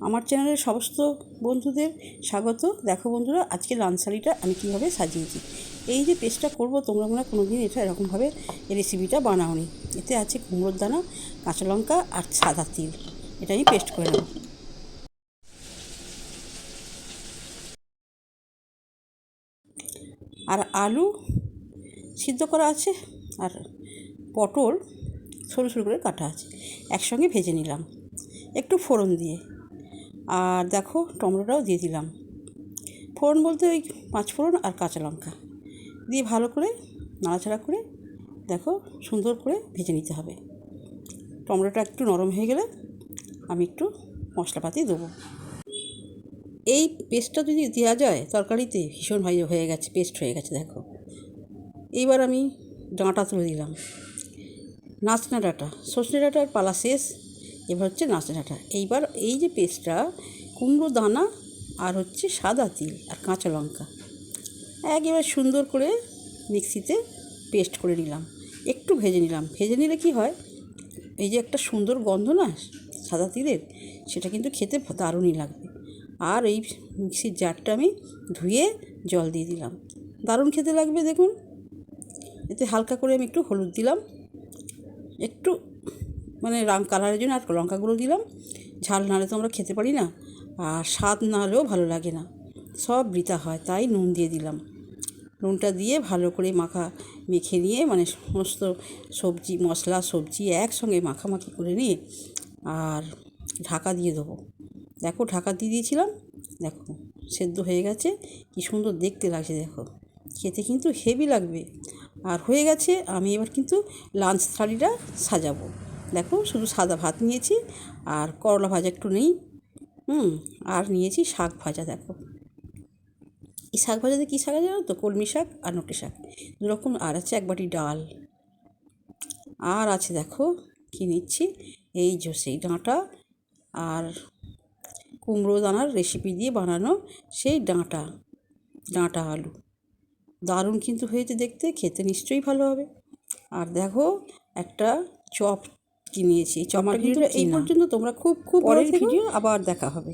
আমার চ্যানেলের সমস্ত বন্ধুদের স্বাগত। দেখো বন্ধুরা, আজকে লাঞ্চ থালিটা আমি কীভাবে সাজিয়েছি। এই যে পেস্টটা করবো, তোমরা মনে হয় কোনোদিন এটা এরকমভাবে এই রেসিপিটা বানাওনি। এতে আছে কুমড়োর দানা, কাঁচা লঙ্কা আর সাদা তিল। এটা আমি পেস্ট করে নেব। আর আলু সিদ্ধ করা আছে, আর পটল সরু সরু করে কাটা আছে, একসঙ্গে ভেজে নিলাম একটু ফোড়ন দিয়ে। আর দেখো টমেটোটাও দিয়ে দিলাম। ফোড়ন বলতে ওই 5 ফোড়ন আর কাঁচা লঙ্কা দিয়ে ভালো করে নাড়াচাড়া করে দেখো সুন্দর করে ভেজে নিতে হবে। টমেটোটা একটু নরম হয়ে গেলে আমি একটু মশলাপাতি দেবো। এই পেস্টটা যদি দেওয়া যায় তরকারিতে, ভীষণ হয়ে গেছে, পেস্ট হয়ে গেছে দেখো। এইবার আমি ডাঁটা তুলে দিলাম, নাচনা ডাঁটা, সজনে ডাঁটার পালা শেষ, এবার হচ্ছে নাচনা ডাঁটা। এইবার এই যে পেস্টটা, কুমড়ো দানা আর হচ্ছে সাদা তিল আর কাঁচা লঙ্কা একেবারে সুন্দর করে মিক্সিতে পেস্ট করে নিলাম, একটু ভেজে নিলাম। ভেজে নিলে কি হয়, এই যে একটা সুন্দর গন্ধ না সাদা তিলের, সেটা কিন্তু খেতে দারুণই লাগবে। আর এই মিক্সির জারটা আমি ধুয়ে জল দিয়ে দিলাম, দারুণ খেতে লাগবে দেখুন। এতে হালকা করে আমি একটু হলুদ দিলাম, একটু মানে কালারের জন্য, আর লঙ্কা গুঁড়ো দিলাম। ঝাল নাহলে তো আমরা খেতে পারি না, আর স্বাদ না হলেও ভালো লাগে না, সব বৃথা হয়, তাই নুন দিয়ে দিলাম। নুনটা দিয়ে ভালো করে মেখে নিয়ে, মানে সমস্ত সবজি মশলা সবজি একসঙ্গে মাখামাখি করে নিয়ে আর ঢাকা দিয়ে দেবো। দেখো ঢাকা দিয়ে দিয়েছিলাম, দেখো সেদ্ধ হয়ে গেছে, কী সুন্দর দেখতে লাগছে দেখো, খেতে কিন্তু হেভি লাগবে। আর হয়ে গেছে, আমি এবার কিন্তু লাঞ্চ থালিটা সাজাবো। দেখো শুধু সাদা ভাত নিয়েছি, আর করলা ভাজা একটু নেই, আর নিয়েছি শাক ভাজা। দেখো এই শাক ভাজাতে কী শাক আছে জানো তো, কলমি শাক আর নোটে শাক দুরকম, আর আছে 1 বাটি ডাল, আর আছে দেখো কী নিচ্ছি, এই যে সেই ডাঁটা আর কুমড়ো দানার রেসিপি দিয়ে বানানো সেই ডাঁটা আলু, দারুণ কিন্তু হয়েছে দেখতে, খেতে নিশ্চয়ই ভালো হবে। আর দেখো একটা চপ কিনেছি, চপটা কিন্তু এই পর্যন্ত। তোমরা খুব পরের ভিডিও আবার দেখা হবে।